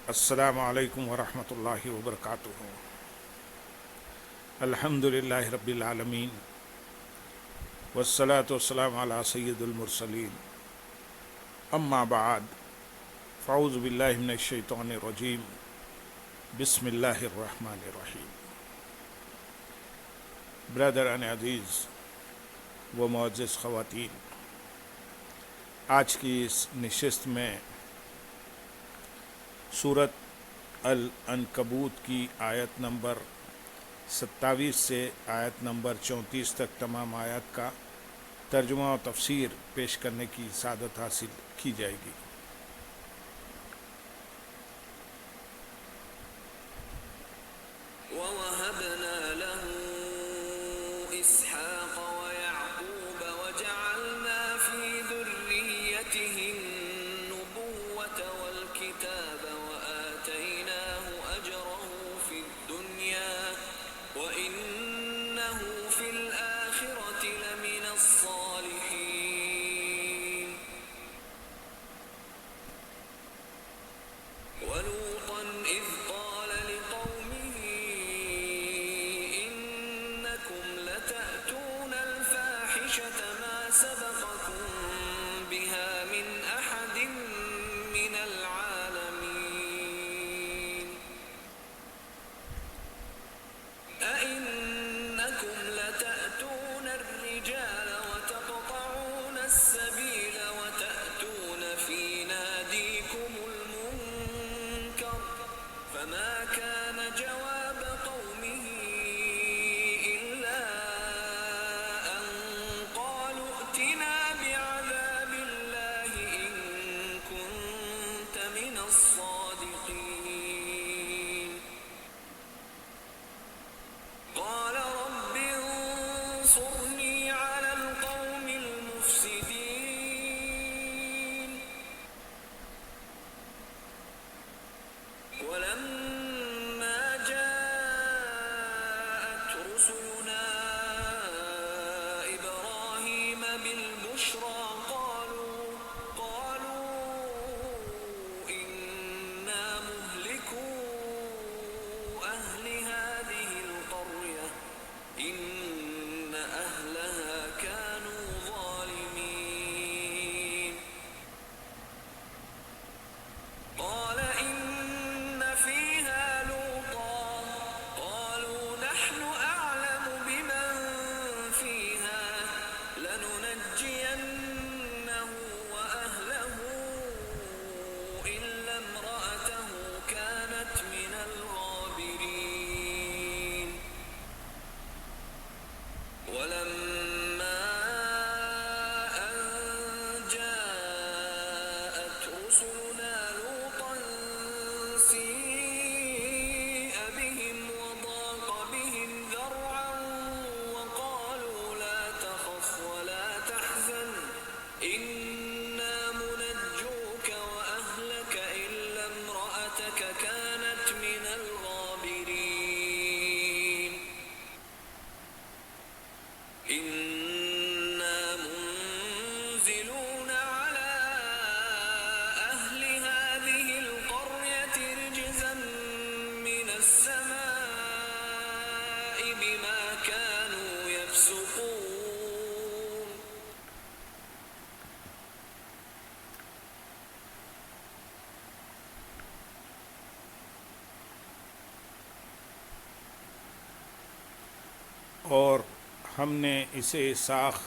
السلام علیکم ورحمۃ اللہ وبرکاتہ۔ الحمد للہ رب العالمین والصلاة والسلام علی سید المرسلین، اما بعد فاعوذ باللہ من الشیطان الرجیم، بسم اللہ الرحمن الرحیم۔ برادران عزیز و معزز خواتین، آج کی اس نشست میں سورۃ العنکبوت کی آیت نمبر 27 سے آیت نمبر 34 تک تمام آیات کا ترجمہ و تفسیر پیش کرنے کی سعادت حاصل کی جائے گی۔ وَوَهَبْنَا لَهُ إِسْحَاقَ وَيَعْقُوبَ وَجَعَلْنَا فِي ذُرِّيَّتِهِ النُّبُوَّةَ وَالْكِتَابَ وَآتَيْنَاهُ أَجْرَهُ فِي الدُّنْيَا وَإِنَّهُ فِي الْآخِرَةِ لَمِنَ الصَّالِحِينَ۔ وَلُوطًا إِذْ قَالَ لِقَوْمِهِ إِنَّكُمْ لَتَأْتُونَ الْفَاحِشَةَ مَا سَبَقَكُم بِهَا مِنْ أَحَدٍ مِّنَ الْعَالَمِينَ۔ أَئِنَّكُمْ لَتَأْتُونَ الرِّجَالَ وَتَقْطَعُونَ السَّبِيلَ وَتَأْتُونَ فِي نَادِيكُمُ الْمُنكَرَ فَمَا كَانَ جَوَابَ قَوْمِهِ إِلَّا أَن قَالُوا ائْتِنَا بِعَذَابِ اللَّهِ إِن كُنتَ مِنَ الصَّادِقِينَ۔ قَالَ رَبِّ انصُرْنِي عَلَى الْقَوْمِ الْمُفْسِدِينَ۔ وَلَمَّا جَاءَتْ رُسُلُنَا إِبْرَاهِيمَ بِالْبُشْرَىٰ قَالُوا إِنَّا مُهْلِكُو أَهْلِ هَٰذِهِ الْقَرْيَةِ إِنَّ أَهْلَهَا كَانُوا ظَالِمِينَ۔ قَالَ إِنَّ فِيهَا لُوطًا قَالُوا نَحْنُ أَعْلَمُ بِمَن فِيهَا لَنُنَجِّيَنَّهُ وَأَهْلَهُ إِلَّا امْرَأَتَهُ كَانَتْ مِنَ الْغَابِرِينَ۔ وَلَمَّا أَن جَاءَتْ رُسُلُنَا لُوطًا سِيءَ بِهِمْ وَضَاقَ بِهِمْ ذَرْعًا وَقَالُوا لَا تَخَفْ وَلَا تَحْزَنْ إِنَّا مُنَجُّوكَ وَأَهْلَكَ إِلَّا امْرَأَتَكَ كَانَتْ مِنَ الْغَابِرِينَ۔ إِنَّا مُنزِلُونَ عَلَىٰ أَهْلِ هَٰذِهِ الْقَرْيَةِ رِجْزًا مِّنَ السَّمَاءِ بِمَا كَانُوا يَفْسُقُونَ۔ اور ہم نے اسے اسحاق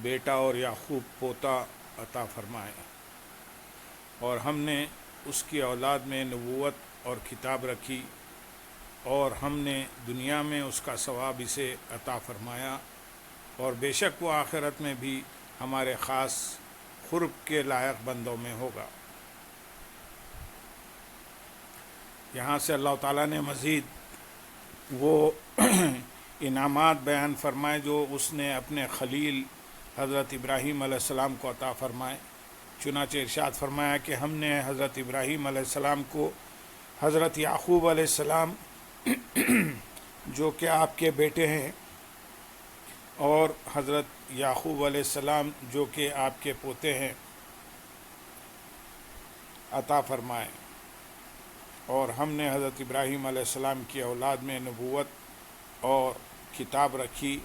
بیٹا اور یعقوب پوتا عطا فرمائے، اور ہم نے اس کی اولاد میں نبوت اور کتاب رکھی، اور ہم نے دنیا میں اس کا ثواب اسے عطا فرمایا، اور بے شک وہ آخرت میں بھی ہمارے خاص قرب کے لائق بندوں میں ہوگا۔ یہاں سے اللہ تعالیٰ نے مزید وہ انعامات بیان فرمائے جو اس نے اپنے خلیل حضرت ابراہیم علیہ السلام کو عطا فرمائے۔ چنانچہ ارشاد فرمایا کہ ہم نے حضرت ابراہیم علیہ السلام کو حضرت یعقوب علیہ السلام جو کہ آپ کے بیٹے ہیں، اور حضرت یعقوب علیہ السلام جو کہ آپ کے پوتے ہیں، عطا فرمائے۔ اور ہم نے حضرت ابراہیم علیہ السلام کی اولاد میں نبوت اور کتاب رکھی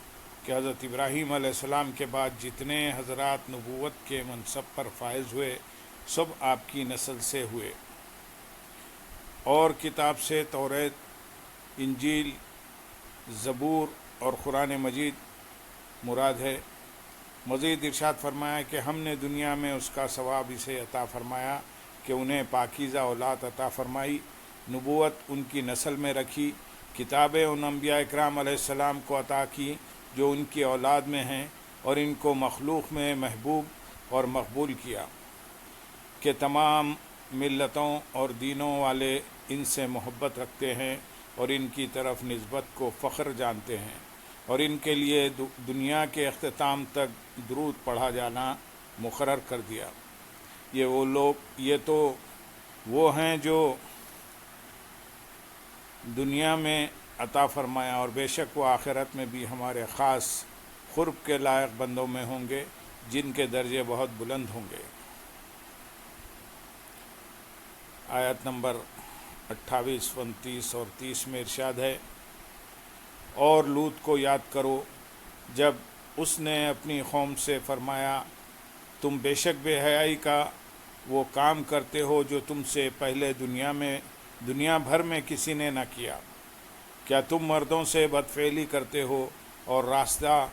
کہ حضرت ابراہیم علیہ السلام کے بعد جتنے حضرات نبوت کے منصب پر فائز ہوئے سب آپ کی نسل سے ہوئے، اور کتاب سے توریت، انجیل، زبور اور قرآن مجید مراد ہے۔ مزید ارشاد فرمایا کہ ہم نے دنیا میں اس کا ثواب اسے عطا فرمایا کہ انہیں پاکیزہ اولاد عطا فرمائی، نبوت ان کی نسل میں رکھی، کتابیں ان انبیاء اکرام علیہ السلام کو عطا کی جو ان کی اولاد میں ہیں، اور ان کو مخلوق میں محبوب اور مقبول کیا کہ تمام ملتوں اور دینوں والے ان سے محبت رکھتے ہیں اور ان کی طرف نسبت کو فخر جانتے ہیں، اور ان کے لیے دنیا کے اختتام تک درود پڑھا جانا مقرر کر دیا۔ یہ تو وہ ہیں جو دنیا میں عطا فرمایا، اور بے شک وہ آخرت میں بھی ہمارے خاص قرب کے لائق بندوں میں ہوں گے جن کے درجے بہت بلند ہوں گے۔ آیت نمبر 28، 29 اور 30 میں ارشاد ہے، اور لوط کو یاد کرو جب اس نے اپنی قوم سے فرمایا تم بے شک بے حیائی کا وہ کام کرتے ہو جو تم سے پہلے دنیا بھر میں کسی نے نہ کیا، کیا تم مردوں سے بدفعلی کرتے ہو اور راستہ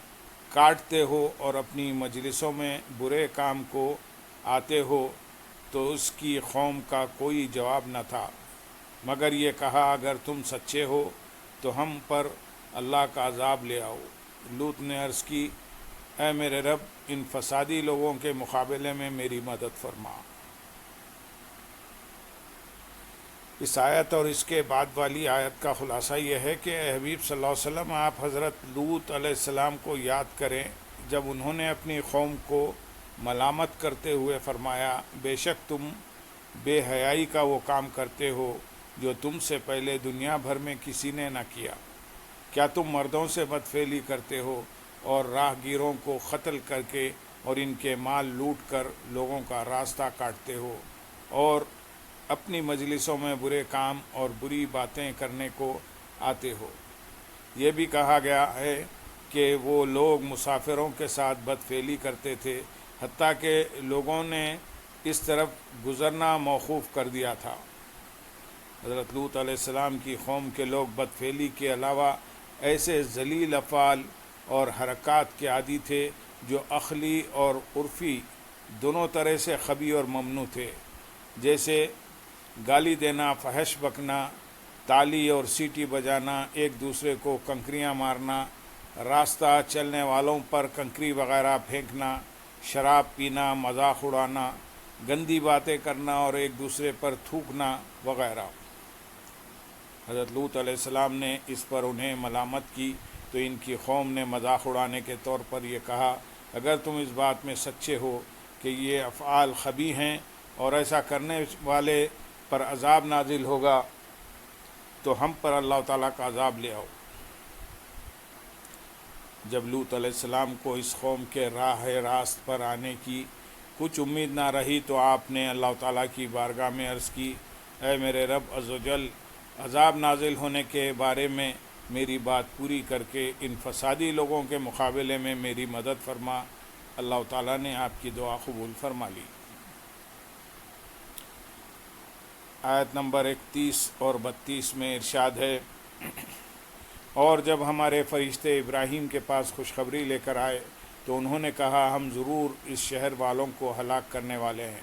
کاٹتے ہو اور اپنی مجلسوں میں برے کام کو آتے ہو؟ تو اس کی قوم کا کوئی جواب نہ تھا مگر یہ کہا اگر تم سچے ہو تو ہم پر اللہ کا عذاب لے آؤ۔ لوط نے عرض کی اے میرے رب ان فسادی لوگوں کے مقابلے میں میری مدد فرما۔ اس آیت اور اس کے بعد والی آیت کا خلاصہ یہ ہے کہ اے حبیب صلی اللہ علیہ وسلم آپ حضرت لوط علیہ السلام کو یاد کریں جب انہوں نے اپنی قوم کو ملامت کرتے ہوئے فرمایا بے شک تم بے حیائی کا وہ کام کرتے ہو جو تم سے پہلے دنیا بھر میں کسی نے نہ کیا، کیا تم مردوں سے بدفعلی کرتے ہو اور راہ گیروں کو قتل کر کے اور ان کے مال لوٹ کر لوگوں کا راستہ کاٹتے ہو اور اپنی مجلسوں میں برے کام اور بری باتیں کرنے کو آتے ہو۔ یہ بھی کہا گیا ہے کہ وہ لوگ مسافروں کے ساتھ بدفعلی کرتے تھے حتیٰ کہ لوگوں نے اس طرف گزرنا موقوف کر دیا تھا۔ حضرت لوط علیہ السلام کی قوم کے لوگ بدفعلی کے علاوہ ایسے ذلیل افعال اور حرکات کے عادی تھے جو عقلی اور عرفی دونوں طرح سے خبیث اور ممنوع تھے، جیسے گالی دینا، فحش بکنا، تالی اور سیٹی بجانا، ایک دوسرے کو کنکریاں مارنا، راستہ چلنے والوں پر کنکری وغیرہ پھینکنا، شراب پینا، مذاق اڑانا، گندی باتیں کرنا اور ایک دوسرے پر تھوکنا وغیرہ۔ حضرت لوط علیہ السلام نے اس پر انہیں ملامت کی تو ان کی قوم نے مذاق اڑانے کے طور پر یہ کہا اگر تم اس بات میں سچے ہو کہ یہ افعال خبیث ہیں اور ایسا کرنے والے پر عذاب نازل ہوگا تو ہم پر اللہ تعالیٰ کا عذاب لے آؤ۔ جب لوط علیہ السلام کو اس قوم کے راہ راست پر آنے کی کچھ امید نہ رہی تو آپ نے اللہ تعالیٰ کی بارگاہ میں عرض کی اے میرے رب عز و جل عذاب نازل ہونے کے بارے میں میری بات پوری کر کے ان فسادی لوگوں کے مقابلے میں میری مدد فرما۔ اللہ تعالیٰ نے آپ کی دعا قبول فرما لی۔ آیت نمبر 31 اور 32 میں ارشاد ہے، اور جب ہمارے فرشتے ابراہیم کے پاس خوشخبری لے کر آئے تو انہوں نے کہا ہم ضرور اس شہر والوں کو ہلاک کرنے والے ہیں،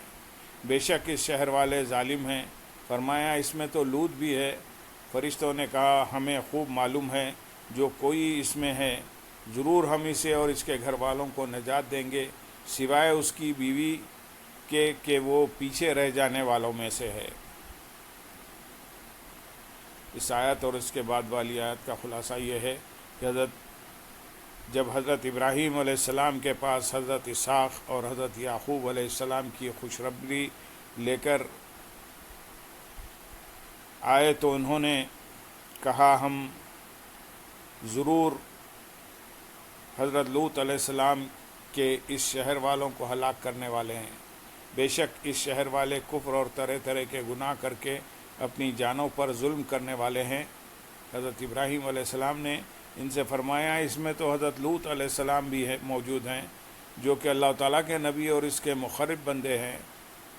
بے شک اس شہر والے ظالم ہیں۔ فرمایا اس میں تو لوط بھی ہے۔ فرشتوں نے کہا ہمیں خوب معلوم ہے جو کوئی اس میں ہے ضرور ہم اسے اور اس کے گھر والوں کو نجات دیں گے سوائے اس کی بیوی کے کہ وہ پیچھے رہ جانے والوں میں سے ہے۔ اس آیت اور اس کے بعد والی آیت کا خلاصہ یہ ہے کہ جب حضرت ابراہیم علیہ السلام کے پاس حضرت اسحاق اور حضرت یعقوب علیہ السلام کی خوشخبری لے کر آئے تو انہوں نے کہا ہم ضرور حضرت لوط علیہ السلام کے اس شہر والوں کو ہلاک کرنے والے ہیں، بے شک اس شہر والے کفر اور طرح طرح کے گناہ کر کے اپنی جانوں پر ظلم کرنے والے ہیں۔ حضرت ابراہیم علیہ السلام نے ان سے فرمایا اس میں تو حضرت لوط علیہ السلام بھی موجود ہیں جو کہ اللہ تعالیٰ کے نبی اور اس کے مخرب بندے ہیں،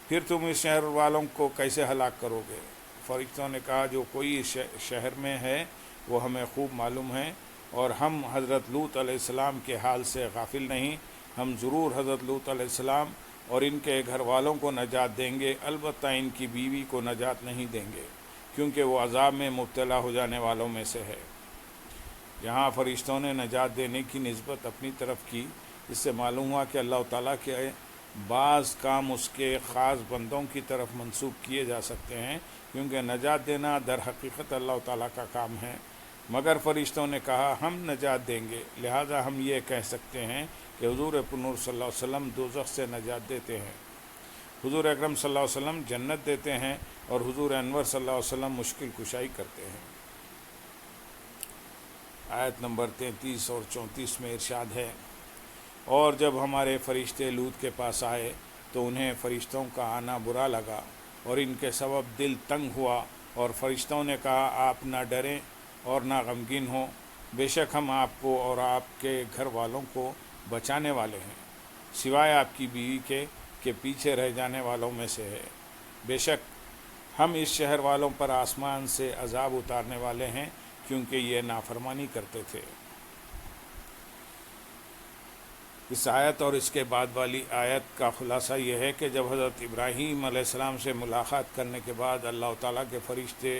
پھر تم اس شہر والوں کو کیسے ہلاک کرو گے؟ فرشتوں نے کہا جو کوئی اس شہر میں ہے وہ ہمیں خوب معلوم ہے، اور ہم حضرت لوط علیہ السلام کے حال سے غافل نہیں، ہم ضرور حضرت لوط علیہ السلام اور ان کے گھر والوں کو نجات دیں گے، البتہ ان کی بیوی کو نجات نہیں دیں گے کیونکہ وہ عذاب میں مبتلا ہو جانے والوں میں سے ہے۔ یہاں فرشتوں نے نجات دینے کی نسبت اپنی طرف کی، اس سے معلوم ہوا کہ اللہ تعالیٰ کے بعض کام اس کے خاص بندوں کی طرف منسوب کیے جا سکتے ہیں، کیونکہ نجات دینا در حقیقت اللہ تعالیٰ کا کام ہے، مگر فرشتوں نے کہا ہم نجات دیں گے، لہٰذا ہم یہ کہہ سکتے ہیں کہ حضور پرنور صلی اللہ علیہ وسلم دوزخ سے نجات دیتے ہیں، حضور اکرم صلی اللہ علیہ وسلم جنت دیتے ہیں، اور حضور انور صلی اللہ علیہ وسلم مشکل کشائی کرتے ہیں۔ آیت نمبر 33 اور 34 میں ارشاد ہے، اور جب ہمارے فرشتے لوط کے پاس آئے تو انہیں فرشتوں کا آنا برا لگا اور ان کے سبب دل تنگ ہوا، اور فرشتوں نے کہا آپ نہ ڈریں اور نہ غمگین ہوں، بے شک ہم آپ کو اور آپ کے گھر والوں کو بچانے والے ہیں، سوائے آپ کی بیوی کے کہ پیچھے رہ جانے والوں میں سے ہے، بے شک ہم اس شہر والوں پر آسمان سے عذاب اتارنے والے ہیں کیونکہ یہ نافرمانی کرتے تھے۔ اس آیت اور اس کے بعد والی آیت کا خلاصہ یہ ہے کہ جب حضرت ابراہیم علیہ السلام سے ملاقات کرنے کے بعد اللہ تعالیٰ کے فرشتے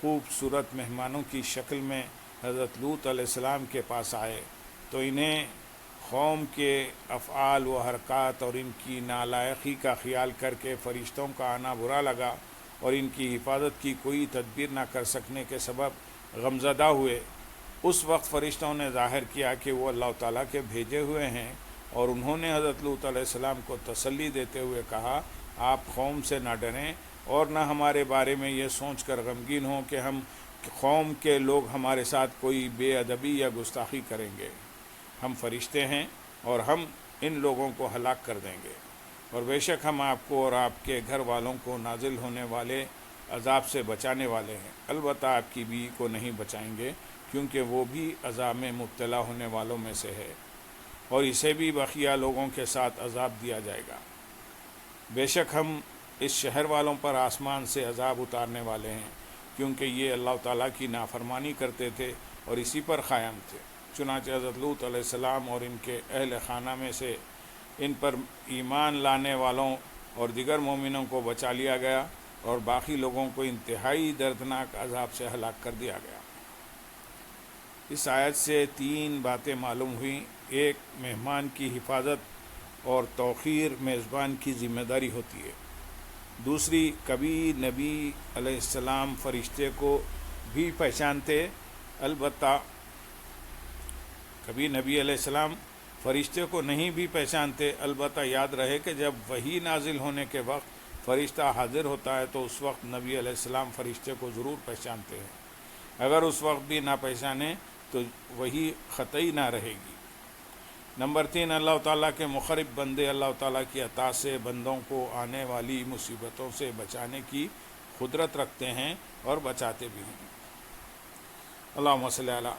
خوبصورت مہمانوں کی شکل میں حضرت لوط علیہ السلام کے پاس آئے تو انہیں قوم کے افعال و حرکات اور ان کی نالائقی کا خیال کر کے فرشتوں کا آنا برا لگا، اور ان کی حفاظت کی کوئی تدبیر نہ کر سکنے کے سبب غمزدہ ہوئے۔ اس وقت فرشتوں نے ظاہر کیا کہ وہ اللہ تعالیٰ کے بھیجے ہوئے ہیں، اور انہوں نے حضرت لوط علیہ السلام کو تسلی دیتے ہوئے کہا آپ قوم سے نہ ڈریں اور نہ ہمارے بارے میں یہ سوچ کر غمگین ہوں کہ ہم قوم کے لوگ ہمارے ساتھ کوئی بے ادبی یا گستاخی کریں گے، ہم فرشتے ہیں اور ہم ان لوگوں کو ہلاک کر دیں گے، اور بے شک ہم آپ کو اور آپ کے گھر والوں کو نازل ہونے والے عذاب سے بچانے والے ہیں، البتہ آپ کی بیوی کو نہیں بچائیں گے کیونکہ وہ بھی عذاب میں مبتلا ہونے والوں میں سے ہے، اور اسے بھی بقیہ لوگوں کے ساتھ عذاب دیا جائے گا۔ بے شک ہم اس شہر والوں پر آسمان سے عذاب اتارنے والے ہیں کیونکہ یہ اللہ تعالیٰ کی نافرمانی کرتے تھے اور اسی پر قائم تھے۔ چنانچہ حضرت لوط علیہ السلام اور ان کے اہل خانہ میں سے ان پر ایمان لانے والوں اور دیگر مومنوں کو بچا لیا گیا، اور باقی لوگوں کو انتہائی دردناک عذاب سے ہلاک کر دیا گیا۔ اس آیت سے 3 باتیں معلوم ہوئیں۔ ایک، مہمان کی حفاظت اور توقیر میزبان کی ذمہ داری ہوتی ہے۔ دوسری، کبھی نبی علیہ السلام فرشتے کو بھی پہچانتے، البتہ کبھی نبی علیہ السلام فرشتے کو نہیں بھی پہچانتے، البتہ یاد رہے کہ جب وحی نازل ہونے کے وقت فرشتہ حاضر ہوتا ہے تو اس وقت نبی علیہ السلام فرشتے کو ضرور پہچانتے ہیں، اگر اس وقت بھی نہ پہچانے تو وہی قطعی نہ رہے گی۔ نمبر 3، اللہ تعالیٰ کے مخرب بندے اللہ تعالیٰ کی عطا سے بندوں کو آنے والی مصیبتوں سے بچانے کی قدرت رکھتے ہیں اور بچاتے بھی ہیں۔ اللہم صلی علی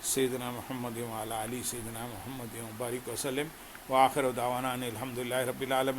سیدنا محمد وعلی آل سیدنا محمد وبارک وسلم، وآخر دعوانا ان الحمدللہ رب العالمین۔